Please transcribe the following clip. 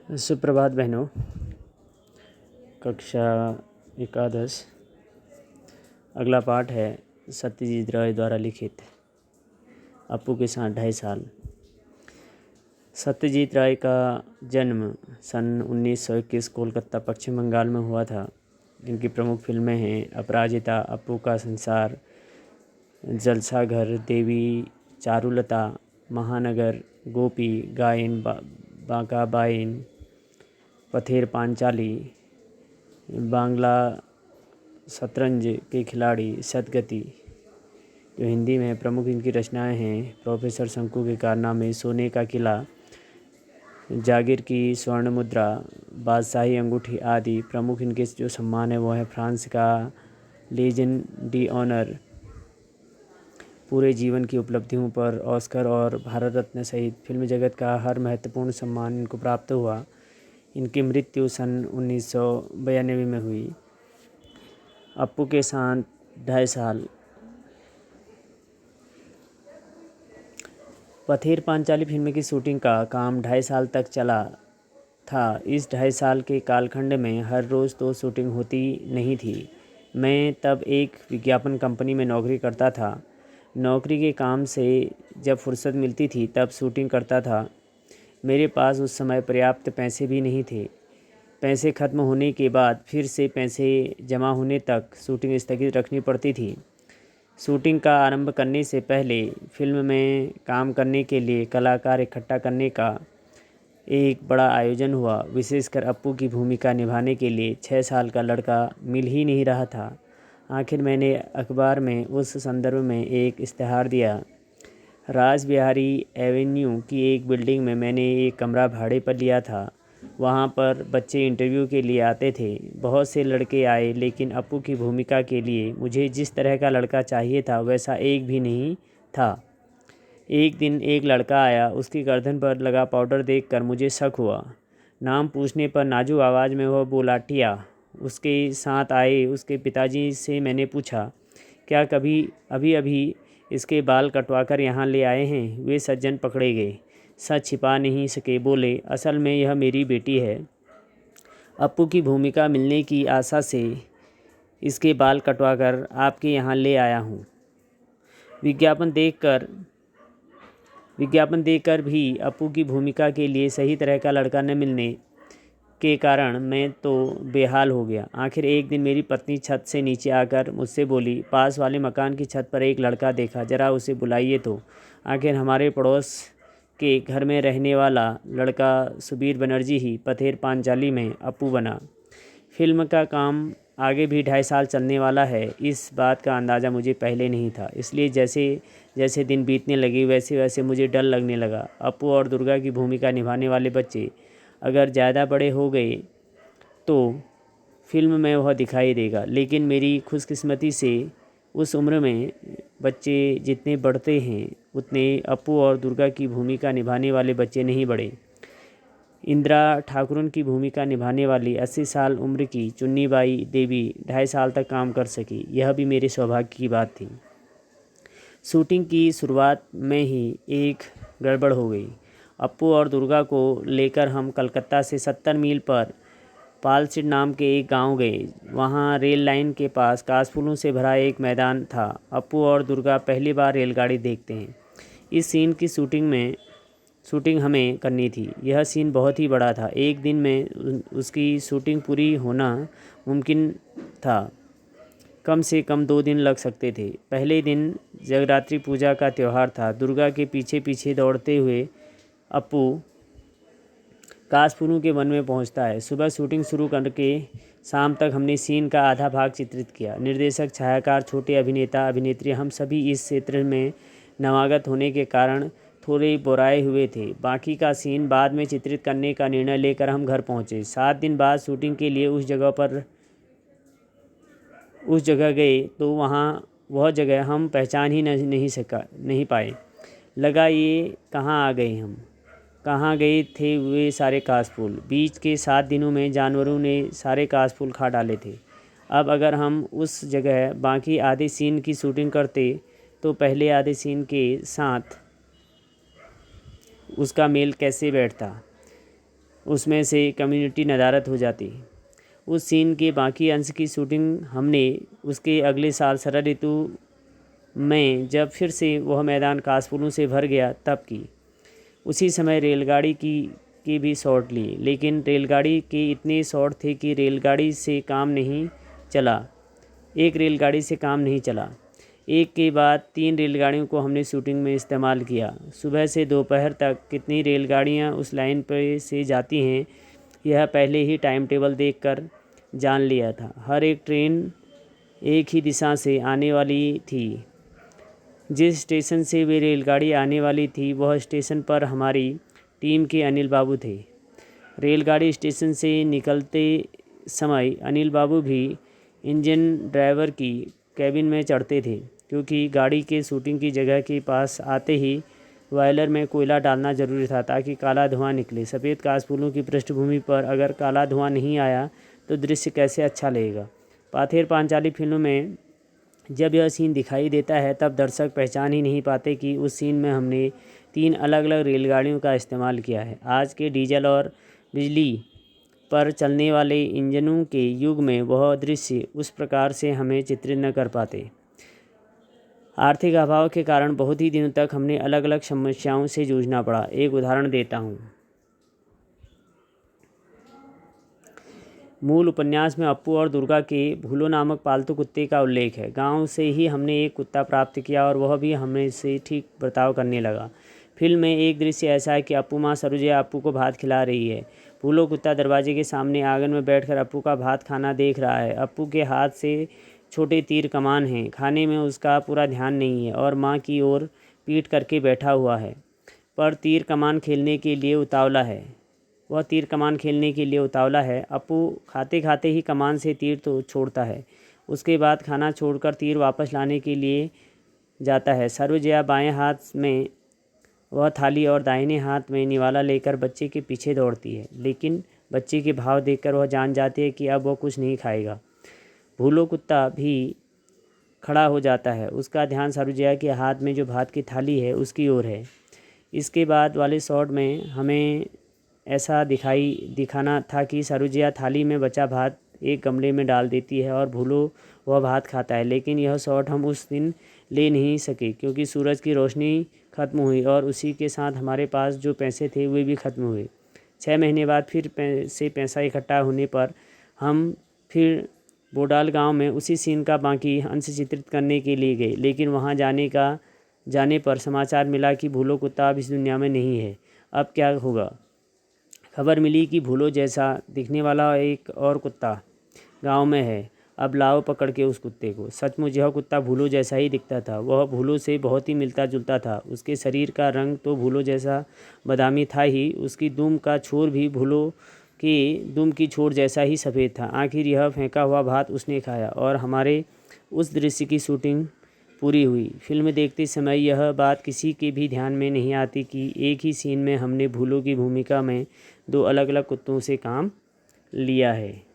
सुप्रभात बहनों। कक्षा एकादश। अगला पाठ है सत्यजीत राय द्वारा लिखित अप्पू के साथ 2.5 साल। सत्यजीत राय का जन्म सन 1921 कोलकाता पश्चिम बंगाल में हुआ था। इनकी प्रमुख फिल्में हैं अपराजिता, अप्पू का संसार, जलसाघर, देवी चारुलता, महानगर, गोपी, गायन, बांका बाइन, पथेर पांचाली, बांग्ला शतरंज के खिलाड़ी, सदगति। जो हिंदी में प्रमुख इनकी रचनाएं हैं प्रोफेसर शंकु के कारनामे, सोने का किला, जागीर की स्वर्ण मुद्रा, बादशाही अंगूठी आदि। प्रमुख इनके जो सम्मान है वो है फ्रांस का लीजन डी ऑनर। पूरे जीवन की उपलब्धियों पर ऑस्कर और भारत रत्न सहित फिल्म जगत का हर महत्वपूर्ण सम्मान इनको प्राप्त हुआ। इनकी मृत्यु सन 1992 में हुई। अप्पू के साथ 2.5 साल। पथेर पांचाली फिल्म की शूटिंग का काम 2.5 साल तक चला था। इस 2.5 साल के कालखंड में हर रोज़ तो शूटिंग होती नहीं थी। मैं तब एक विज्ञापन कंपनी में नौकरी करता था। नौकरी के काम से जब फुर्सत मिलती थी तब शूटिंग करता था। मेरे पास उस समय पर्याप्त पैसे भी नहीं थे। पैसे खत्म होने के बाद फिर से पैसे जमा होने तक शूटिंग स्थगित रखनी पड़ती थी। शूटिंग का आरंभ करने से पहले फिल्म में काम करने के लिए कलाकार इकट्ठा करने का एक बड़ा आयोजन हुआ। विशेषकर अप्पू की भूमिका निभाने के लिए 6 साल का लड़का मिल ही नहीं रहा था। आखिर मैंने अखबार में उस संदर्भ में एक इश्तेहार दिया। राज बिहारी एवेन्यू की एक बिल्डिंग में मैंने एक कमरा भाड़े पर लिया था। वहाँ पर बच्चे इंटरव्यू के लिए आते थे। बहुत से लड़के आए, लेकिन अप्पू की भूमिका के लिए मुझे जिस तरह का लड़का चाहिए था वैसा एक भी नहीं था। एक दिन एक लड़का आया। उसकी गर्दन पर लगा पाउडर देखकर मुझे शक हुआ। नाम पूछने पर नाजुक आवाज़ में वह बोला, टिया। उसके साथ आए उसके पिताजी से मैंने पूछा, क्या कभी अभी अभी इसके बाल कटवाकर यहाँ ले आए हैं? वे सज्जन पकड़े गए। सच छिपा नहीं सके, बोले, असल में यह मेरी बेटी है। अप्पू की भूमिका मिलने की आशा से इसके बाल कटवाकर आपके यहाँ ले आया हूँ। विज्ञापन देखकर भी अप्पू की भूमिका के लिए सही तरह का लड़का न मिलने के कारण मैं तो बेहाल हो गया। आखिर एक दिन मेरी पत्नी छत से नीचे आकर मुझसे बोली, पास वाले मकान की छत पर एक लड़का देखा, ज़रा उसे बुलाइए तो। आखिर हमारे पड़ोस के घर में रहने वाला लड़का सुबीर बनर्जी ही पथेर पांचाली में अप्पू बना। फिल्म का काम आगे भी 2.5 साल चलने वाला है, इस बात का अंदाज़ा मुझे पहले नहीं था। इसलिए जैसे जैसे दिन बीतने लगे वैसे वैसे मुझे डर लगने लगा। अप्पू और दुर्गा की भूमिका निभाने वाले बच्चे अगर ज़्यादा बड़े हो गए तो फिल्म में वह दिखाई देगा, लेकिन मेरी खुशकिस्मती से उस उम्र में बच्चे जितने बढ़ते हैं उतने अप्पू और दुर्गा की भूमिका निभाने वाले बच्चे नहीं बढ़े। इंदिरा ठाकुरन की भूमिका निभाने वाली 80 साल उम्र की चुन्नीबाई देवी 2.5 साल तक काम कर सकी। यह भी मेरे सौभाग्य की बात थी। शूटिंग की शुरुआत में ही एक गड़बड़ हो गई। अप्पू और दुर्गा को लेकर हम कलकत्ता से 70 मील पर पालसिड नाम के एक गांव गए। वहां रेल लाइन के पास कासफूलों से भरा एक मैदान था। अप्पू और दुर्गा पहली बार रेलगाड़ी देखते हैं। इस सीन की शूटिंग हमें करनी थी। यह सीन बहुत ही बड़ा था। एक दिन में उसकी शूटिंग पूरी होना मुमकिन था। कम से कम 2 दिन लग सकते थे। पहले दिन जगरात्रि पूजा का त्यौहार था। दुर्गा के पीछे पीछे दौड़ते हुए अप्पू कासफूलों के वन में पहुंचता है। सुबह शूटिंग शुरू करके शाम तक हमने सीन का आधा भाग चित्रित किया। निर्देशक, छायाकार, छोटे अभिनेता अभिनेत्री हम सभी इस क्षेत्र में नवागत होने के कारण थोड़े बोराए हुए थे। बाकी का सीन बाद में चित्रित करने का निर्णय लेकर हम घर पहुंचे। 7 दिन बाद शूटिंग के लिए उस जगह गए तो वह जगह हम पहचान ही नहीं पाए। लगा ये कहाँ आ गए हम। कहाँ गए थे वे सारे कासफूल। बीच के 7 दिनों में जानवरों ने सारे कासफूल खा डाले थे। अब अगर हम उस जगह बाकी आधे सीन की शूटिंग करते तो पहले आधे सीन के साथ उसका मेल कैसे बैठता। उसमें से कम्युनिटी नदारत हो जाती। उस सीन के बाकी अंश की शूटिंग हमने उसके अगले साल शरद ऋतु में जब फिर से वह मैदान कासफूलों से भर गया तब की। उसी समय रेलगाड़ी की भी शॉट लिए, लेकिन रेलगाड़ी के इतने शॉट थे कि एक रेलगाड़ी से काम नहीं चला। एक के बाद 3 रेलगाड़ियों को हमने शूटिंग में इस्तेमाल किया। सुबह से दोपहर तक कितनी रेलगाड़ियां उस लाइन पर से जाती हैं यह पहले ही टाइम टेबल देखकर जान लिया था। हर एक ट्रेन एक ही दिशा से आने वाली थी। जिस स्टेशन से वे रेलगाड़ी आने वाली थी वह स्टेशन पर हमारी टीम के अनिल बाबू थे। रेलगाड़ी स्टेशन से निकलते समय अनिल बाबू भी इंजन ड्राइवर की कैबिन में चढ़ते थे, क्योंकि गाड़ी के शूटिंग की जगह के पास आते ही बॉयलर में कोयला डालना ज़रूरी था ताकि काला धुआं निकले। सफ़ेद कासफूलों की पृष्ठभूमि पर अगर काला धुआं नहीं आया तो दृश्य कैसे अच्छा लगेगा। पाथेर पांचाली फिल्म में जब यह सीन दिखाई देता है तब दर्शक पहचान ही नहीं पाते कि उस सीन में हमने 3 अलग अलग रेलगाड़ियों का इस्तेमाल किया है। आज के डीजल और बिजली पर चलने वाले इंजनों के युग में वह दृश्य उस प्रकार से हमें चित्रित न कर पाते। आर्थिक अभाव के कारण बहुत ही दिनों तक हमने अलग अलग समस्याओं से जूझना पड़ा। एक उदाहरण देता हूँ। मूल उपन्यास में अप्पू और दुर्गा के भूलो नामक पालतू कुत्ते का उल्लेख है। गांव से ही हमने एक कुत्ता प्राप्त किया और वह भी हमें से ठीक बर्ताव करने लगा। फिल्म में एक दृश्य ऐसा है कि अप्पू माँ सरोजा अप्पू को भात खिला रही है। भूलो कुत्ता दरवाजे के सामने आंगन में बैठकर अप्पू का भात खाना देख रहा है। अप्पू के हाथ से छोटे तीर कमान हैं। खाने में उसका पूरा ध्यान नहीं है और माँ की ओर पीठ करके बैठा हुआ है, पर तीर कमान खेलने के लिए उतावला है। अप्पू खाते खाते ही कमान से तीर तो छोड़ता है। उसके बाद खाना छोड़कर तीर वापस लाने के लिए जाता है। सरोजा बाएं हाथ में वह थाली और दाहिने हाथ में निवाला लेकर बच्चे के पीछे दौड़ती है, लेकिन बच्चे के भाव देखकर वह जान जाती है कि अब वह कुछ नहीं खाएगा। भूलो कुत्ता भी खड़ा हो जाता है। उसका ध्यान सरोजा के हाथ में जो भात की थाली है उसकी ओर है। इसके बाद वाले शॉट में हमें ऐसा दिखाना था कि सरोजा थाली में बचा भात एक गमले में डाल देती है और भूलो वह भात खाता है, लेकिन यह शॉट हम उस दिन ले नहीं सके क्योंकि सूरज की रोशनी ख़त्म हुई और उसी के साथ हमारे पास जो पैसे थे वे भी ख़त्म हुए। 6 महीने बाद फिर पैसा इकट्ठा होने पर हम फिर बोडाल गांव में उसी सीन का बाकी अंश चित्रित करने के लिए गए, लेकिन वहां जाने पर समाचार मिला कि भूलो कुत्ता अब इस दुनिया में नहीं है। अब क्या होगा? खबर मिली कि भूलो जैसा दिखने वाला एक और कुत्ता गांव में है। अब लाओ पकड़ के उस कुत्ते को। सचमुच यह कुत्ता भूलो जैसा ही दिखता था। वह भूलो से बहुत ही मिलता जुलता था। उसके शरीर का रंग तो भूलो जैसा बादामी था ही, उसकी दुम का छोर भी भूलो कि दुम की छोर जैसा ही सफ़ेद था। आखिर यह फेंका हुआ भात उसने खाया और हमारे उस दृश्य की शूटिंग पूरी हुई। फिल्म देखते समय यह बात किसी के भी ध्यान में नहीं आती कि एक ही सीन में हमने भूलो की भूमिका में 2 अलग अलग कुत्तों से काम लिया है।